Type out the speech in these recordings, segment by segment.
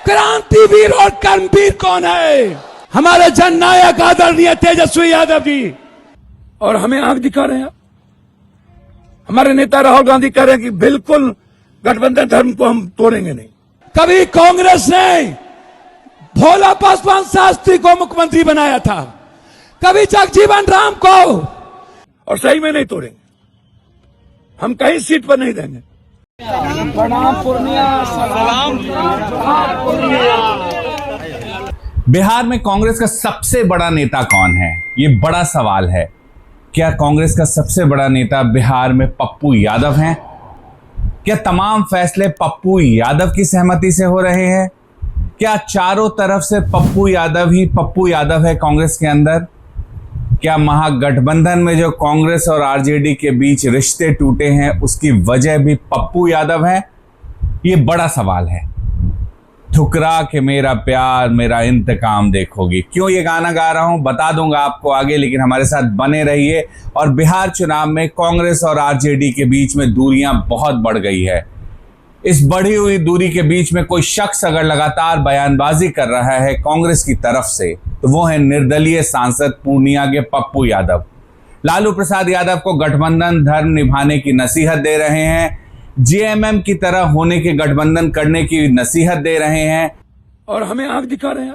क्रांतिवीर और कर्मवीर कौन है? हमारे जननायक आदरणीय तेजस्वी यादव जी। और हमें आंख दिखा रहे हैं। हमारे नेता राहुल गांधी कह रहे हैं कि बिल्कुल गठबंधन धर्म को हम तोड़ेंगे नहीं। कभी कांग्रेस ने भोला पासवान शास्त्री को मुख्यमंत्री बनाया था, कभी जगजीवन राम को, और सही में नहीं तोड़ेंगे। हम कहीं सीट पर नहीं देंगे। प्रणाम पूर्णिया, सलाम पूर्णिया। बिहार में कांग्रेस का सबसे बड़ा नेता कौन है? ये बड़ा सवाल है। क्या कांग्रेस का सबसे बड़ा नेता बिहार में पप्पू यादव हैं? क्या तमाम फैसले पप्पू यादव की सहमति से हो रहे हैं? क्या चारों तरफ से पप्पू यादव है कांग्रेस के अंदर? क्या महागठबंधन में जो कांग्रेस और आरजेडी के बीच रिश्ते टूटे हैं उसकी वजह भी पप्पू यादव है? ये बड़ा सवाल है। ठुकरा के मेरा प्यार मेरा इंतकाम देखोगी, क्यों ये गाना गा रहा हूं बता दूंगा आपको आगे, लेकिन हमारे साथ बने रहिए। और बिहार चुनाव में कांग्रेस और आरजेडी के बीच में दूरियां बहुत बढ़ गई है। इस बढ़ी हुई दूरी के बीच में कोई शख्स अगर लगातार बयानबाजी कर रहा है कांग्रेस की तरफ से, तो वो है निर्दलीय सांसद पूर्णिया के पप्पू यादव। लालू प्रसाद यादव को गठबंधन धर्म निभाने की नसीहत दे रहे हैं, जेएमएम की तरह होने के गठबंधन करने की नसीहत दे रहे हैं, और हमें आंख दिखा रहे हैं।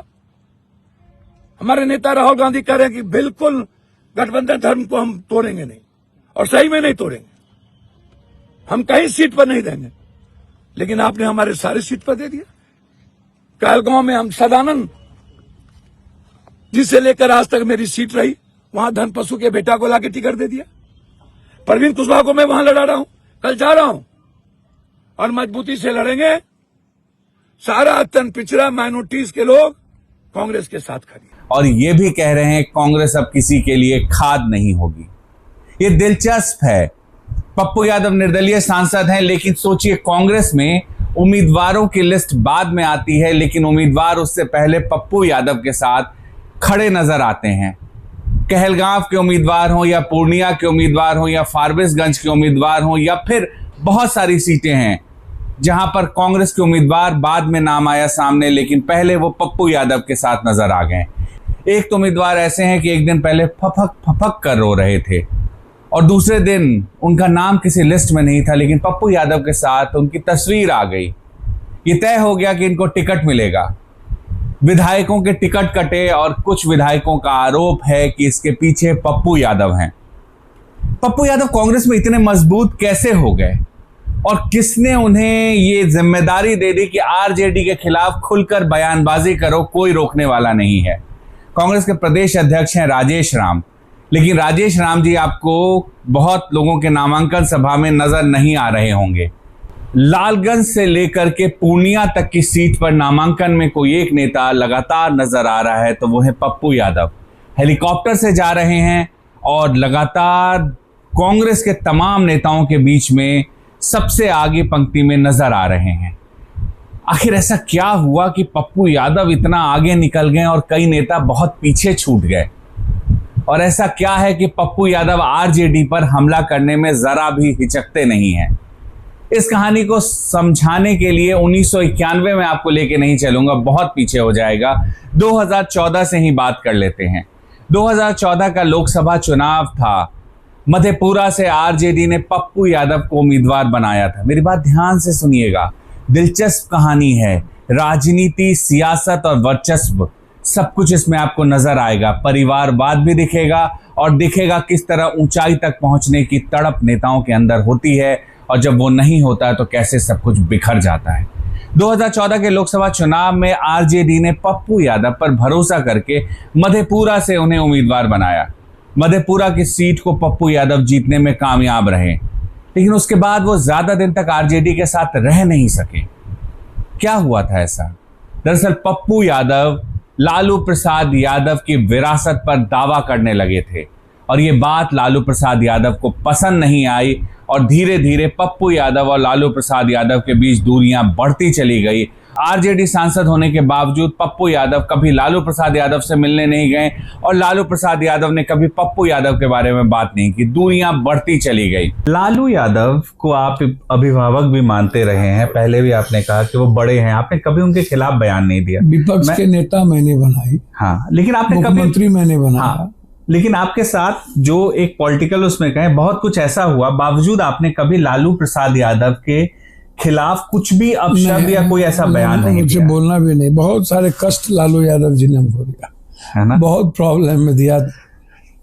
हमारे नेता राहुल गांधी कह रहे हैं कि बिल्कुल गठबंधन धर्म को हम तोड़ेंगे नहीं, और सही में नहीं तोड़ेंगे। हम कहीं सीट पर नहीं देंगे, लेकिन आपने हमारे सारे सीट पर दे दिया। कहलगांव में हम सदानंद जिसे लेकर आज तक मेरी सीट रही, वहां धन पशु के बेटा को लाके टिकट दे दिया। परवीन कुशवाहा को मैं वहां लड़ा रहा हूं, कल जा रहा हूं, और मजबूती से लड़ेंगे। सारा अत्यंत पिछड़ा माइनॉरिटीज के लोग कांग्रेस के साथ खड़े। और ये भी कह रहे हैं कांग्रेस अब किसी के लिए खाद नहीं होगी। ये दिलचस्प है। पप्पू यादव निर्दलीय सांसद हैं, लेकिन सोचिए कांग्रेस में उम्मीदवारों की लिस्ट बाद में आती है, लेकिन उम्मीदवार उससे पहले पप्पू यादव के साथ खड़े नजर आते हैं। कहलगांव के उम्मीदवार हों या पूर्णिया के उम्मीदवार हों या फारबिसगंज के उम्मीदवार हों, या फिर बहुत सारी सीटें हैं जहां पर कांग्रेस के उम्मीदवार बाद में नाम आया सामने, लेकिन पहले वो पप्पू यादव के साथ नजर आ गए। एक तो उम्मीदवार ऐसे हैं कि एक दिन पहले फफक फफक कर रो रहे थे और दूसरे दिन उनका नाम किसी लिस्ट में नहीं था, लेकिन पप्पू यादव के साथ उनकी तस्वीर आ गई। ये तय हो गया कि इनको टिकट मिलेगा। विधायकों के टिकट कटे और कुछ विधायकों का आरोप है कि इसके पीछे पप्पू यादव हैं। पप्पू यादव कांग्रेस में इतने मजबूत कैसे हो गए, और किसने उन्हें ये जिम्मेदारी दे दी कि आरजेडी के खिलाफ खुलकर बयानबाजी करो, कोई रोकने वाला नहीं है? कांग्रेस के प्रदेश अध्यक्ष हैं राजेश राम, लेकिन राजेश राम जी आपको बहुत लोगों के नामांकन सभा में नजर नहीं आ रहे होंगे। लालगंज से लेकर के पूर्णिया तक की सीट पर नामांकन में कोई एक नेता लगातार नजर आ रहा है तो वो है पप्पू यादव। हेलीकॉप्टर से जा रहे हैं और लगातार कांग्रेस के तमाम नेताओं के बीच में सबसे आगे पंक्ति में नजर आ रहे हैं। आखिर ऐसा क्या हुआ कि पप्पू यादव इतना आगे निकल गए और कई नेता बहुत पीछे छूट गए? और ऐसा क्या है कि पप्पू यादव आरजेडी पर हमला करने में जरा भी हिचकते नहीं हैं? इस कहानी को समझाने के लिए 1991 में आपको लेके नहीं चलूंगा, बहुत पीछे हो जाएगा। 2014 से ही बात कर लेते हैं। 2014 का लोकसभा चुनाव था। मधेपुरा से आरजेडी ने पप्पू यादव को उम्मीदवार बनाया था। मेरी बात ध्यान से सुनिएगा, दिलचस्प कहानी है। राजनीति, सियासत और वर्चस्व सब कुछ इसमें आपको नजर आएगा। परिवारवाद भी दिखेगा और दिखेगा किस तरह ऊंचाई तक पहुंचने की तड़प नेताओं के अंदर होती है, और जब वो नहीं होता है तो कैसे सब कुछ बिखर जाता है। 2014 के लोकसभा चुनाव में आरजेडी ने पप्पू यादव पर भरोसा करके मधेपुरा से उन्हें उम्मीदवार बनाया। मधेपुरा की सीट को पप्पू यादव जीतने में कामयाब रहे, लेकिन उसके बाद वो ज्यादा दिन तक आरजेडी के साथ रह नहीं सके। क्या हुआ था ऐसा? दरअसल पप्पू यादव लालू प्रसाद यादव की विरासत पर दावा करने लगे थे, और ये बात लालू प्रसाद यादव को पसंद नहीं आई, और धीरे धीरे पप्पू यादव और लालू प्रसाद यादव के बीच दूरियां बढ़ती चली गई। आरजेडी सांसद होने के बावजूद पप्पू यादव कभी लालू प्रसाद यादव से मिलने नहीं गए और लालू प्रसाद यादव ने कभी पप्पू यादव के बारे में बात नहीं की। दूरियां बढ़ती चली गई। लालू यादव को आप अभिभावक भी मानते रहे हैं, पहले भी आपने कहा कि वो बड़े हैं, आपने कभी उनके खिलाफ बयान नहीं दिया। विपक्ष के नेता मैंने बनाई, हाँ, लेकिन आपने कभी मुख्यमंत्री मैंने बनाया। हाँ, लेकिन आपके साथ जो एक पॉलिटिकल उसमें कहें बहुत कुछ ऐसा हुआ, बावजूद आपने कभी लालू प्रसाद यादव के खिलाफ कुछ भी अपशब्द या कोई ऐसा बयान नहीं मुझे दिया। बोलना भी नहीं। बहुत सारे कष्ट लालू यादव जी ने हमको दिया है ना? बहुत प्रॉब्लम में दिया,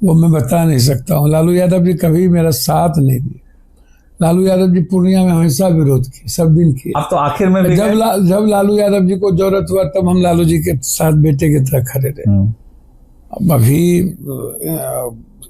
वो मैं बता नहीं सकता हूँ। लालू यादव जी कभी मेरा साथ नहीं दिया। लालू यादव जी पूर्णिया में हमेशा विरोध किए, सब दिन किए। अब तो आखिर में भी जब लालू यादव जी को जरूरत हुआ तब हम लालू जी के साथ बेटे की तरह खड़े रहे। अब अभी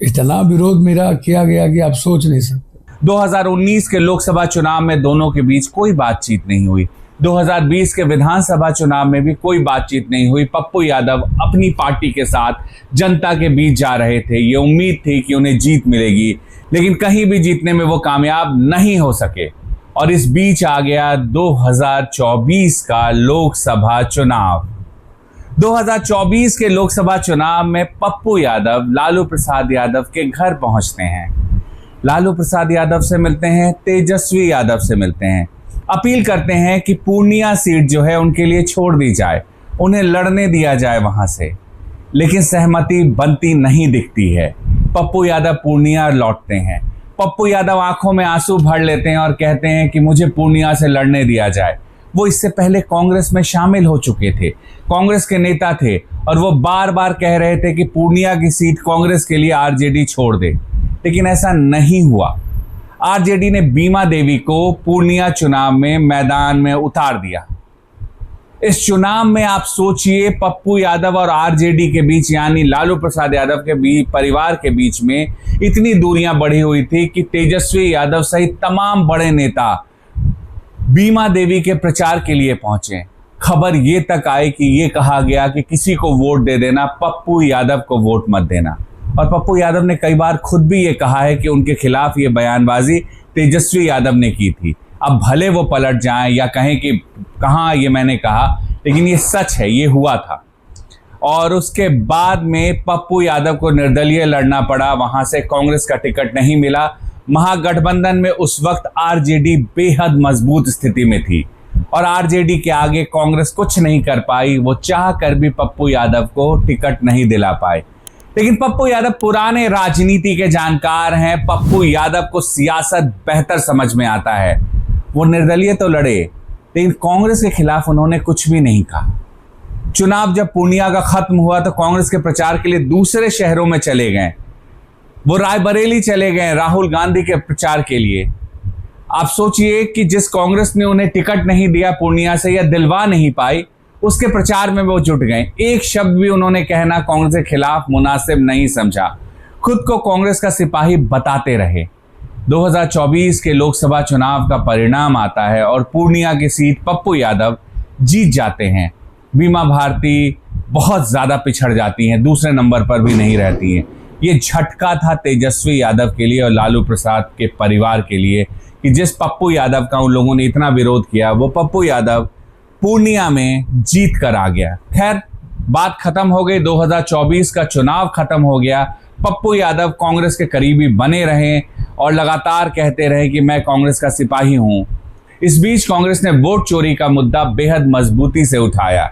इतना विरोध मेरा किया गया कि आप सोच नहीं सकते। 2019 के लोकसभा चुनाव में दोनों के बीच कोई बातचीत नहीं हुई। 2020 के विधानसभा चुनाव में भी कोई बातचीत नहीं हुई। पप्पू यादव अपनी पार्टी के साथ जनता के बीच जा रहे थे। ये उम्मीद थी कि उन्हें जीत मिलेगी, लेकिन कहीं भी जीतने में वो कामयाब नहीं हो सके। और इस बीच आ गया 2024 का लोकसभा चुनाव। 2024 के लोकसभा चुनाव में पप्पू यादव लालू प्रसाद यादव के घर पहुंचते हैं। लालू प्रसाद यादव से मिलते हैं, तेजस्वी यादव से मिलते हैं, अपील करते हैं कि पूर्णिया सीट जो है उनके लिए छोड़ दी जाए, उन्हें लड़ने दिया जाए वहां से। लेकिन सहमति बनती नहीं दिखती है। पप्पू यादव पूर्णिया लौटते हैं। पप्पू यादव आंखों में आंसू भर लेते हैं और कहते हैं कि मुझे पूर्णिया से लड़ने दिया जाए। वो इससे पहले कांग्रेस में शामिल हो चुके थे, कांग्रेस के नेता थे, और वो बार बार कह रहे थे कि पूर्णिया की सीट कांग्रेस के लिए आरजेडी छोड़ दे, लेकिन ऐसा नहीं हुआ। आरजेडी ने बीमा देवी को पूर्णिया चुनाव में मैदान में उतार दिया। इस चुनाव में आप सोचिए, पप्पू यादव और आरजेडी के बीच यानी लालू प्रसाद यादव के बीच, परिवार के बीच में इतनी दूरियां बढ़ी हुई थी कि तेजस्वी यादव सहित तमाम बड़े नेता बीमा देवी के प्रचार के लिए पहुंचे। खबर ये तक आई कि ये कहा गया कि किसी को वोट दे देना, पप्पू यादव को वोट मत देना। और पप्पू यादव ने कई बार खुद भी ये कहा है कि उनके खिलाफ ये बयानबाजी तेजस्वी यादव ने की थी। अब भले वो पलट जाएं या कहें कि कहाँ ये मैंने कहा, लेकिन ये सच है, ये हुआ था। और उसके बाद में पप्पू यादव को निर्दलीय लड़ना पड़ा, वहां से कांग्रेस का टिकट नहीं मिला। महागठबंधन में उस वक्त आरजेडी बेहद मजबूत स्थिति में थी और आरजेडी के आगे कांग्रेस कुछ नहीं कर पाई। वो चाह कर भी पप्पू यादव को टिकट नहीं दिला पाए। लेकिन पप्पू यादव पुराने राजनीति के जानकार हैं। पप्पू यादव को सियासत बेहतर समझ में आता है। वो निर्दलीय तो लड़े, लेकिन कांग्रेस के खिलाफ उन्होंने कुछ भी नहीं कहा। चुनाव जब पूर्णिया का खत्म हुआ तो कांग्रेस के प्रचार के लिए दूसरे शहरों में चले गए। वो रायबरेली चले गए राहुल गांधी के प्रचार के लिए। आप सोचिए कि जिस कांग्रेस ने उन्हें टिकट नहीं दिया पूर्णिया से या दिलवा नहीं पाई, उसके प्रचार में वो जुट गए। एक शब्द भी उन्होंने कहना कांग्रेस के खिलाफ मुनासिब नहीं समझा। खुद को कांग्रेस का सिपाही बताते रहे। 2024 के लोकसभा चुनाव का परिणाम आता है और पूर्णिया की सीट पप्पू यादव जीत जाते हैं। बीमा भारती बहुत ज्यादा पिछड़ जाती हैं, दूसरे नंबर पर भी नहीं रहती हैं। ये झटका था तेजस्वी यादव के लिए और लालू प्रसाद के परिवार के लिए कि जिस पप्पू यादव का उन लोगों ने इतना विरोध किया, वो पप्पू यादव पूर्णिया में जीत कर आ गया। खैर, बात खत्म हो गई। 2024 का चुनाव खत्म हो गया। पप्पू यादव कांग्रेस के करीबी बने रहे और लगातार कहते रहे कि मैं कांग्रेस का सिपाही हूं। इस बीच कांग्रेस ने वोट चोरी का मुद्दा बेहद मजबूती से उठाया।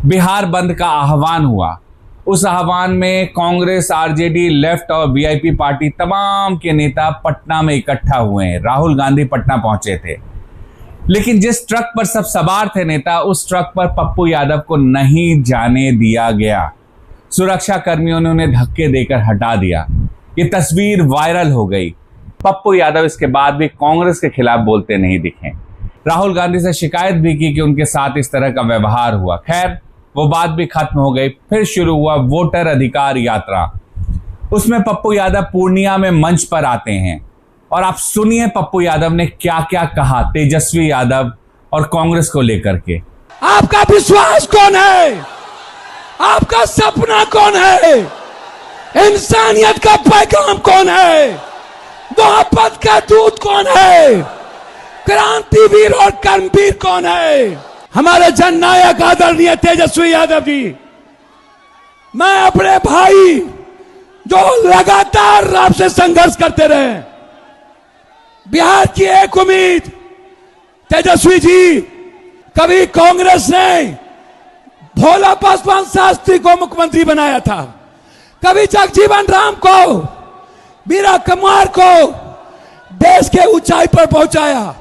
बिहार बंद का आह्वान हुआ। उस आह्वान में कांग्रेस, आरजेडी, लेफ्ट और वीआईपी पार्टी तमाम के नेता पटना में इकट्ठा हुए हैं। राहुल गांधी पटना पहुंचे थे, लेकिन जिस ट्रक पर सब सवार थे नेता, उस ट्रक पर पप्पू यादव को नहीं जाने दिया गया। सुरक्षा कर्मियों ने उन्हें धक्के देकर हटा दिया। ये तस्वीर वायरल हो गई। पप्पू यादव इसके बाद भी कांग्रेस के खिलाफ बोलते नहीं दिखे। राहुल गांधी से शिकायत भी की कि उनके साथ इस तरह का व्यवहार हुआ। खैर, वो बात भी खत्म हो गई। फिर शुरू हुआ वोटर अधिकार यात्रा। उसमें पप्पू यादव पूर्णिया में मंच पर आते हैं और आप सुनिए पप्पू यादव ने क्या क्या कहा तेजस्वी यादव और कांग्रेस को लेकर के। आपका विश्वास कौन है? आपका सपना कौन है? इंसानियत का पैगाम कौन है? मोहब्बत का दूत कौन है? क्रांतिवीर और कर्मवीर कौन है? हमारे जननायक आदरणीय तेजस्वी यादव जी, मैं अपने भाई जो लगातार आपसे संघर्ष करते रहे, बिहार की एक उम्मीद तेजस्वी जी, कभी कांग्रेस ने भोला पासवान शास्त्री को मुख्यमंत्री बनाया था, कभी जगजीवन राम को, मीरा कुमार को देश के ऊंचाई पर पहुंचाया,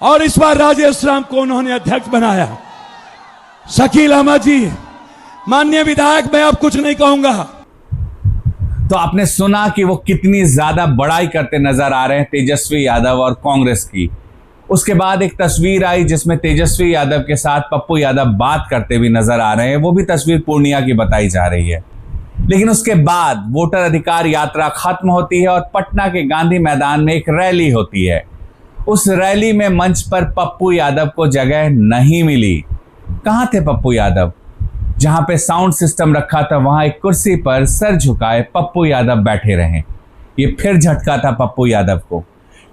और इस बार राजेश राम को उन्होंने अध्यक्ष बनाया। शकील अहमद जी, माननीय विधायक, मैं अब कुछ नहीं कहूंगा। तो आपने सुना कि वो कितनी ज्यादा बड़ाई करते नजर आ रहे हैं तेजस्वी यादव और कांग्रेस की। उसके बाद एक तस्वीर आई जिसमें तेजस्वी यादव के साथ पप्पू यादव बात करते हुए नजर आ रहे हैं। वो भी तस्वीर पूर्णिया की बताई जा रही है। लेकिन उसके बाद वोटर अधिकार यात्रा खत्म होती है और पटना के गांधी मैदान में एक रैली होती है। उस रैली में मंच पर पप्पू यादव को जगह नहीं मिली। कहां थे पप्पू यादव? जहां पे साउंड सिस्टम रखा था वहां एक कुर्सी पर सर झुकाए पप्पू यादव बैठे रहे। ये फिर झटका था पप्पू यादव को।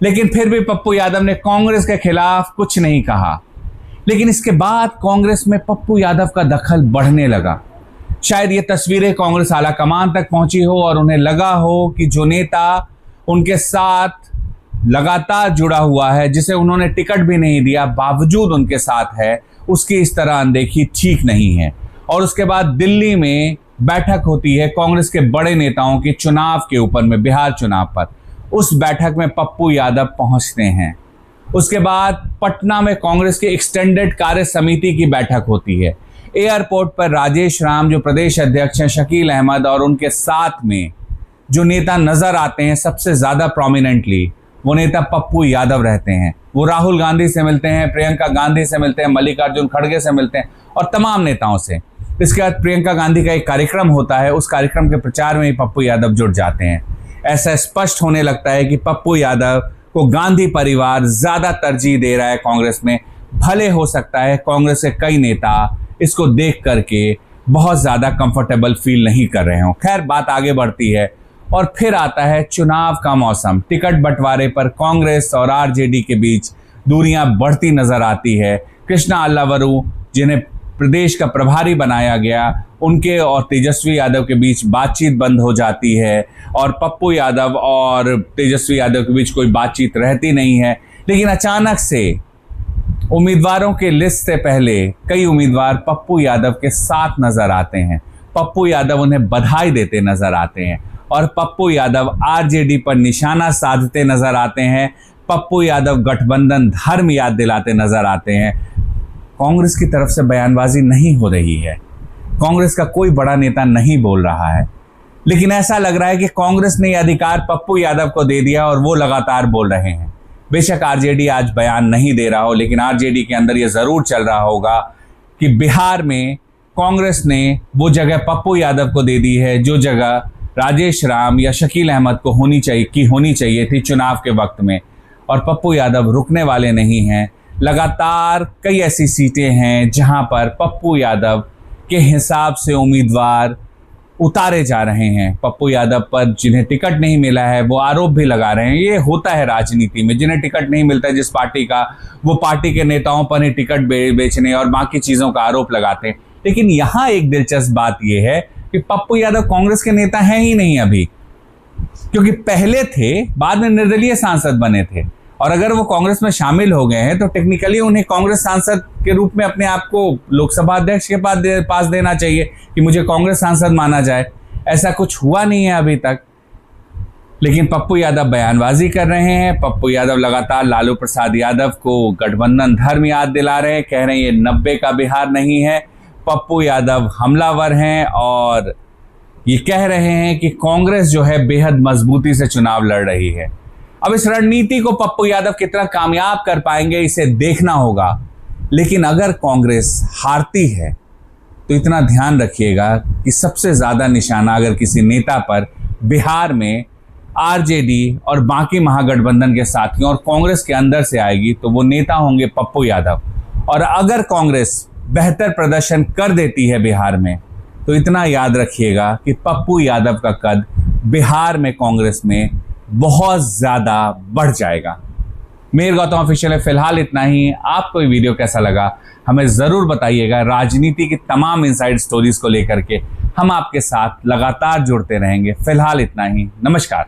लेकिन फिर भी पप्पू यादव ने कांग्रेस के खिलाफ कुछ नहीं कहा। लेकिन इसके बाद कांग्रेस में पप्पू यादव का दखल बढ़ने लगा। शायद ये तस्वीरें कांग्रेस आला कमान तक पहुंची हो और उन्हें लगा हो कि जो नेता उनके साथ लगातार जुड़ा हुआ है, जिसे उन्होंने टिकट भी नहीं दिया, बावजूद उनके साथ है, उसकी इस तरह अनदेखी ठीक नहीं है। और उसके बाद दिल्ली में बैठक होती है कांग्रेस के बड़े नेताओं के चुनाव के ऊपर में, बिहार चुनाव पर। उस बैठक में पप्पू यादव पहुंचते हैं। उसके बाद पटना में कांग्रेस के एक्सटेंडेड कार्य समिति की बैठक होती है। एयरपोर्ट पर राजेश राम जो प्रदेश अध्यक्ष हैं, शकील अहमद, और उनके साथ में जो नेता नजर आते हैं सबसे ज्यादा प्रोमिनेंटली, वो नेता पप्पू यादव रहते हैं। वो राहुल गांधी से मिलते हैं, प्रियंका गांधी से मिलते हैं, मल्लिकार्जुन खड़गे से मिलते हैं और तमाम नेताओं से। इसके बाद प्रियंका गांधी का एक कार्यक्रम होता है। उस कार्यक्रम के प्रचार में ही पप्पू यादव जुड़ जाते हैं। ऐसा स्पष्ट होने लगता है कि पप्पू यादव को गांधी परिवार ज्यादा तरजीह दे रहा है कांग्रेस में। भले हो सकता है कांग्रेस के कई नेता इसको देख करके बहुत ज्यादा कंफर्टेबल फील नहीं कर रहे हों। खैर, बात आगे बढ़ती है और फिर आता है चुनाव का मौसम। टिकट बंटवारे पर कांग्रेस और आरजेडी के बीच दूरियां बढ़ती नजर आती है। कृष्णा अल्लावरू, जिन्हें प्रदेश का प्रभारी बनाया गया, उनके और तेजस्वी यादव के बीच बातचीत बंद हो जाती है और पप्पू यादव और तेजस्वी यादव के बीच कोई बातचीत रहती नहीं है। लेकिन अचानक से उम्मीदवारों के लिस्ट से पहले कई उम्मीदवार पप्पू यादव के साथ नजर आते हैं। पप्पू यादव उन्हें बधाई देते नजर आते हैं और पप्पू यादव आरजेडी पर निशाना साधते नजर आते हैं। पप्पू यादव गठबंधन धर्म याद दिलाते नजर आते हैं। कांग्रेस की तरफ से बयानबाजी नहीं हो रही है, कांग्रेस का कोई बड़ा नेता नहीं बोल रहा है, लेकिन ऐसा लग रहा है कि कांग्रेस ने यह अधिकार पप्पू यादव को दे दिया और वो लगातार बोल रहे हैं। बेशक आरजेडी आज बयान नहीं दे रहा हो, लेकिन आरजेडी के अंदर यह जरूर चल रहा होगा कि बिहार में कांग्रेस ने वो जगह पप्पू यादव को दे दी है जो जगह राजेश राम या शकील अहमद को होनी चाहिए थी चुनाव के वक्त में। और पप्पू यादव रुकने वाले नहीं हैं। लगातार कई ऐसी सीटें हैं जहां पर पप्पू यादव के हिसाब से उम्मीदवार उतारे जा रहे हैं। पप्पू यादव पर जिन्हें टिकट नहीं मिला है वो आरोप भी लगा रहे हैं। ये होता है राजनीति में, जिन्हें टिकट नहीं मिलता है जिस पार्टी का, वो पार्टी के नेताओं पर ही टिकट बेचने और बाकी चीजों का आरोप लगाते हैं। लेकिन यहाँ एक दिलचस्प बात यह है कि पप्पू यादव कांग्रेस के नेता हैं ही नहीं अभी, क्योंकि पहले थे, बाद में निर्दलीय सांसद बने थे। और अगर वो कांग्रेस में शामिल हो गए हैं तो टेक्निकली उन्हें कांग्रेस सांसद के रूप में अपने आप को लोकसभा अध्यक्ष के पास देना चाहिए कि मुझे कांग्रेस सांसद माना जाए। ऐसा कुछ हुआ नहीं है अभी तक। लेकिन पप्पू यादव बयानबाजी कर रहे हैं। पप्पू यादव लगातार लालू प्रसाद यादव को गठबंधन धर्म याद दिला रहे हैं, कह रहे हैं ये 90 का बिहार नहीं है। पप्पू यादव हमलावर हैं और ये कह रहे हैं कि कांग्रेस जो है बेहद मजबूती से चुनाव लड़ रही है। अब इस रणनीति को पप्पू यादव कितना कामयाब कर पाएंगे इसे देखना होगा। लेकिन अगर कांग्रेस हारती है तो इतना ध्यान रखिएगा कि सबसे ज्यादा निशाना अगर किसी नेता पर बिहार में आरजेडी और बाकी महागठबंधन के साथियों और कांग्रेस के अंदर से आएगी तो वो नेता होंगे पप्पू यादव। और अगर कांग्रेस बेहतर प्रदर्शन कर देती है बिहार में तो इतना याद रखिएगा कि पप्पू यादव का कद बिहार में कांग्रेस में बहुत ज्यादा बढ़ जाएगा। मेयर गौतम ऑफिशियल है फिलहाल इतना ही। आपको ये वीडियो कैसा लगा हमें जरूर बताइएगा। राजनीति की तमाम इनसाइड स्टोरीज को लेकर के हम आपके साथ लगातार जुड़ते रहेंगे। फिलहाल इतना ही, नमस्कार।